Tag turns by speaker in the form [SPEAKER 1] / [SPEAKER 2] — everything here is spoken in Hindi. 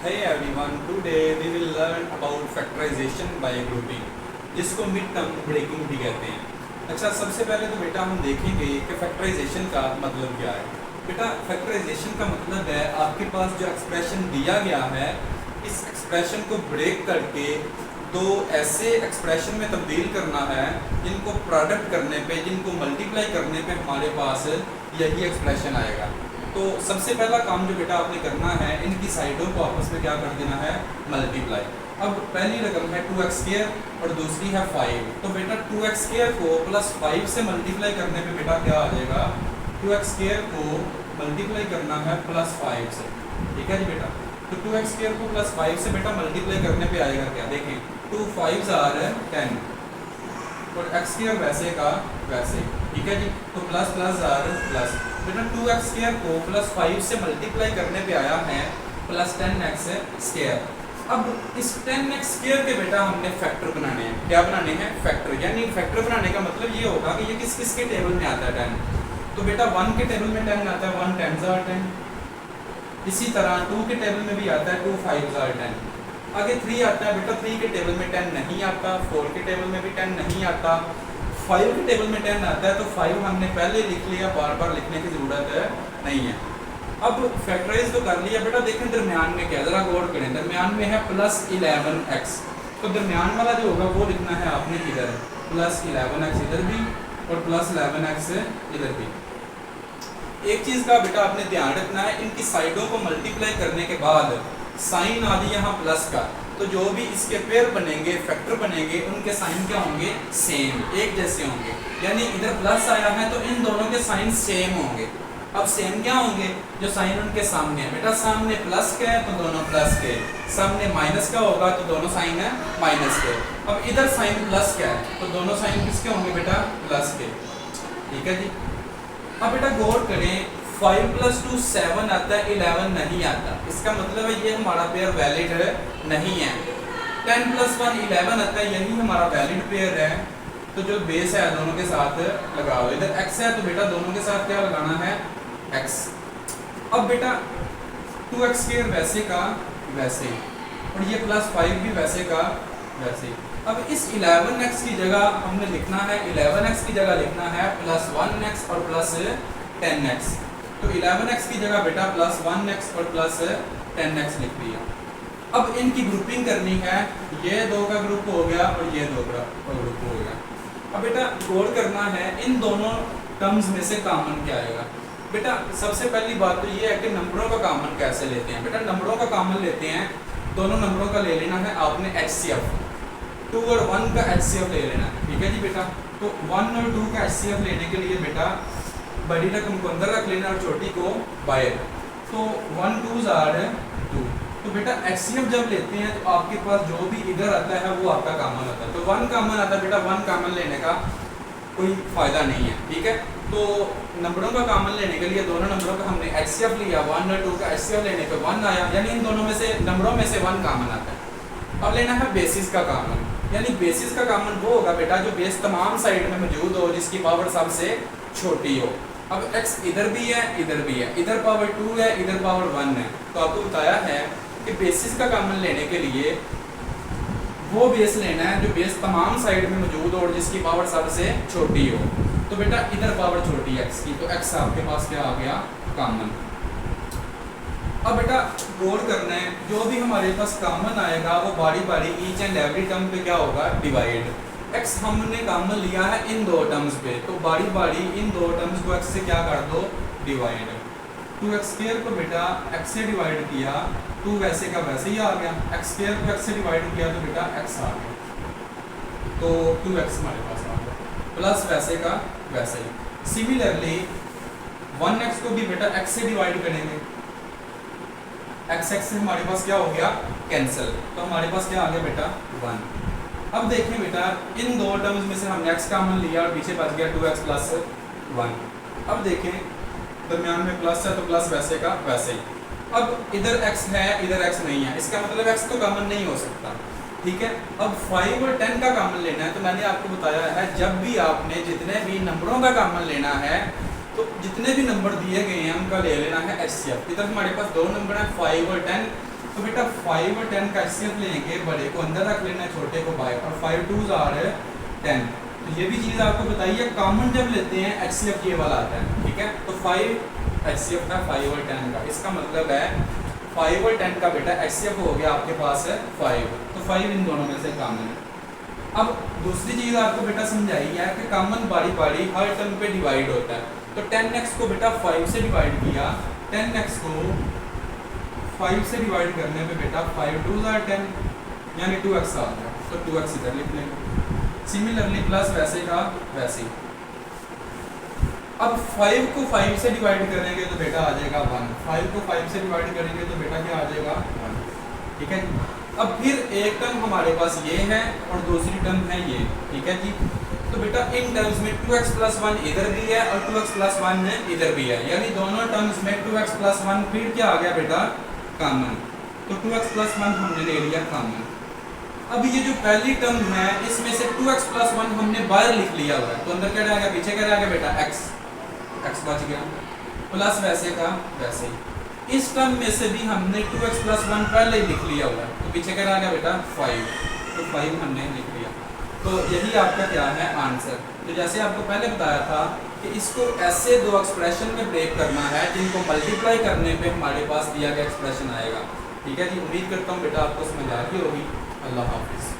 [SPEAKER 1] Hey everyone, today we will learn about factorization by grouping, जिसको मिड टर्म ब्रेकिंग भी कहते हैं। अच्छा, सबसे पहले तो बेटा हम देखेंगे कि फैक्टराइजेशन का मतलब क्या है। बेटा फैक्टराइजेशन का मतलब है आपके पास जो एक्सप्रेशन दिया गया है, इस एक्सप्रेशन को ब्रेक करके दो ऐसे एक्सप्रेशन में तब्दील करना है जिनको प्रोडक्ट करने पे, जिनको मल्टीप्लाई करने पे हमारे पास यही एक्सप्रेशन आएगा। तो सबसे पहला काम जो बेटा आपने करना है, इनकी साइडों को आपस में क्या कर देना है, मल्टीप्लाई। अब पहली रकम है 2x² और दूसरी है 5। तो बेटा 2x² को प्लस 5 से मल्टीप्लाई करने पे बेटा क्या आ जाएगा, 2x² को मल्टीप्लाई करना है प्लस 5 से। ठीक है जी बेटा, तो 2x² को प्लस 5 से बेटा मल्टीप्लाई करने पे आएगा क्या, देखें 2 5 are 10 और x² वैसे का वैसे। ठीक है जी, तो प्लस प्लस आर प्लस। बेटा 2x² को प्लस 5 से मल्टीप्लाई करने पे आया है प्लस 10x²। अब इस 10x² के बेटा हमने फैक्टर बनाने हैं। क्या बनाने हैं, फैक्टर। यानी फैक्टर बनाने का मतलब ये होगा कि ये किस किस के टेबल में आता है 10। तो बेटा 1 के टेबल में 10 आता है, 1 10s are 10। इसी तरह 2 के टेबल में भी आता है 2 5s are 10। आगे 3 आता है, बेटा 3 के टेबल में 10 नहीं आता, 4 के टेबल में भी 10 नहीं आता, 5 के टेबल में 10 आता है। तो 5 हमने पहले लिख लिया, बार बार लिखने की ज़रूरत नहीं है। अब फैक्टराइज तो कर लिया बेटा, देखें दरमियान में क्या, ज़रा गौर करें। दरमियान में है प्लस 11x, तो दरमियान वाला जो होगा वो लिखना है आपने इधर, प्लस 11x इधर भी और प्लस 11x इधर भी। एक चीज़ का बेटा आपने ध्यान रखना है, इनकी साइडों को मल्टीप्लाई करने के बाद साइन आ गया यहाँ प्लस का, तो जो भी इसके पेयर बनेंगे, फैक्टर बनेंगे, उनके साइन क्या होंगे, सेम, एक जैसे होंगे। यानी इधर प्लस आया है तो इन दोनों के साइन सेम होंगे। अब सेम क्या होंगे, जो साइन उनके सामने है। बेटा सामने प्लस का है तो दोनों प्लस के, सामने माइनस का होगा तो दोनों साइन है माइनस के। अब इधर साइन प्लस का है तो दोनों साइन किसके होंगे बेटा, प्लस के। ठीक है जी, अब बेटा गौर करें, 5 + 2 7 आता है, 11 नहीं आता। इसका मतलब है ये हमारा पेयर वैलिड नहीं है। 10 + 1 11 आता है, यही हमारा वैलिड पेयर है। तो जो बेस है दोनों के साथ लगाओ। इधर x है तो बेटा दोनों के साथ क्या लगाना है, x। अब बेटा 2x² वैसे का वैसे और ये +5 भी वैसे का वैसे। अब इस 11x की जगह हमने लिखना है, 11x की जगह लिखना है +1x और +10x। तो 11x की जगह बेटा +1x और +10x लिख दिया। अब इनकी ग्रुपिंग करनी है, ये दो का ग्रुप हो गया और ये दो का ग्रुप हो गया। अब बेटा गौर करना है, इन दोनों टर्म्स में से कॉमन क्या आएगा। बेटा सबसे पहली बात तो ये है कि नंबरों का कॉमन कैसे लेते हैं। बेटा नंबरों का कॉमन लेते हैं, दोनों नंबरों का ले लेना है आपने HCF, 2 और 1 का HCF ले लेना है। ठीक है जी बेटा, तो 1 और 2 का HCF लेने के लिए बेटा बड़ी रकम को अंदर रख लेना और छोटी को बाहर। तो 1 2s are 2। तो बेटा HCF जब लेते हैं तो आपके पास जो भी इधर आता है वो आपका कॉमन आता है। तो 1 कॉमन आता है बेटा, 1 कॉमन लेने का कोई फ़ायदा नहीं है। ठीक है, तो नंबरों का कॉमन लेने के लिए दोनों नंबरों का हमने HCF लिया, 1 और 2 का HCF लेने पे 1 आया, यानी इन दोनों में से नंबरों में से 1 कॉमन आता है। अब लेना है बेसिस का कॉमन, यानी बेसिस का कॉमन वो होगा बेटा जो बेस तमाम साइड में मौजूद हो, जिसकी पावर सबसे छोटी हो। अब x इधर भी है, इधर भी है, इधर पावर 2 है, इधर पावर 1 है। तो आपको बताया है कि बेसिस का कॉमन लेने के लिए वो बेस लेना है जो बेस तमाम साइड में मौजूद हो और जिसकी पावर सबसे छोटी हो। तो बेटा इधर पावर छोटी है x की, तो x आपके पास क्या आ गया, कॉमन। अब बेटा गौर करना है, जो भी हमारे पास कॉमन आएगा वो बारी बारी ईच एंड एवरी टर्म पे क्या होगा, डिवाइड। x हमने कॉमन लिया है इन दो टर्म्स पे, तो बारी बारी इन दो टर्म्स को x से क्या कर दो, डिवाइड। 2x² को बेटा x से डिवाइड किया, 2 वैसे का वैसे ही आ गया, x² को x से डिवाइड किया तो बेटा x आ गया, तो 2x हमारे पास आ गया, प्लस वैसे का वैसे ही। सिमिलरली 1x को भी बेटा x से डिवाइड करेंगे, x से हमारे पास क्या हो गया, कैंसिल, तो हमारे पास क्या आ गया बेटा 1। अब देखें बेटा इन दो टर्म्स में से हमने x कॉमन लिया और पीछे बच गया 2x + 1। अब देखें दरमियान में प्लस है तो प्लस वैसे का वैसे ही। अब इधर x है, इधर x नहीं है, इसका मतलब x तो कॉमन नहीं हो सकता। ठीक है, अब 5 और 10 का कॉमन लेना है। तो मैंने आपको बताया है जब भी आपने जितने भी नंबरों का कॉमन लेना है तो जितने भी नंबर दिए गए हैं उनका ले लेना है HCF। इधर हमारे पास दो नंबर हैं 5 और 10, तो बेटा 5 और 10 का HCF लेंगे, बड़े को अंदर रख लेना है, छोटे को बाहर, और 5 2s आर 10। तो ये भी चीज़ आपको बताइए, कॉमन जब लेते हैं HCF ये वाला आता है, ठीक है। तो 5 HCF था 5 और 10 का, इसका मतलब है 5 और 10 का बेटा HCF हो गया आपके पास है 5, तो 5 इन दोनों में से कॉमन है। अब दूसरी चीज़ आपको बेटा समझाई है कि कॉमन बारी बारी हर टर्म पे डिवाइड होता है। तो 10x को बेटा 5 से डिवाइड किया, 10x को 5 से डिवाइड करने पे बेटा 5 2s आर 10 यानी 2x आ गया, तो 2x इधर लिख लेंगे। सिमिलरली प्लस वैसे का वैसे। अब 5 को 5 से डिवाइड करेंगे तो बेटा आ जाएगा 1, 5 को 5 से डिवाइड करेंगे तो बेटा क्या आ जाएगा 1, ठीक है। अब फिर एक टर्म हमारे पास ये है और दूसरी टर्म है ये, ठीक है जी। तो बेटा इन टर्म्स में 2x + 1 इधर भी है और 2x + 1 इधर भी है, यानी दोनों टर्म्स में 2x + 1 फिर क्या आ गया बेटा कॉमन, तो 2x + 1 हमने ले लिया कॉमन। अब ये जो पहली टर्म है इसमें से 2x + 1 हमने बाहर लिख लिया हुआ है, तो अंदर क्या रह गया, पीछे क्या रह गया बेटा x बच गया, प्लस वैसे का वैसे। इस टर्म में से भी हमने 2x + 1 पहले ही लिख लिया हुआ है, तो पीछे क्या रह गया बेटा 5, तो 5 हमने लिख लिया। तो यही आपका क्या है आंसर। तो जैसे आपको पहले बताया था कि इसको ऐसे दो एक्सप्रेशन में ब्रेक करना है जिनको मल्टीप्लाई करने पे हमारे पास दिया गया एक्सप्रेशन आएगा, ठीक है जी। उम्मीद करता हूँ बेटा आपको समझ आ गई होगी। अल्लाह हाफिज़।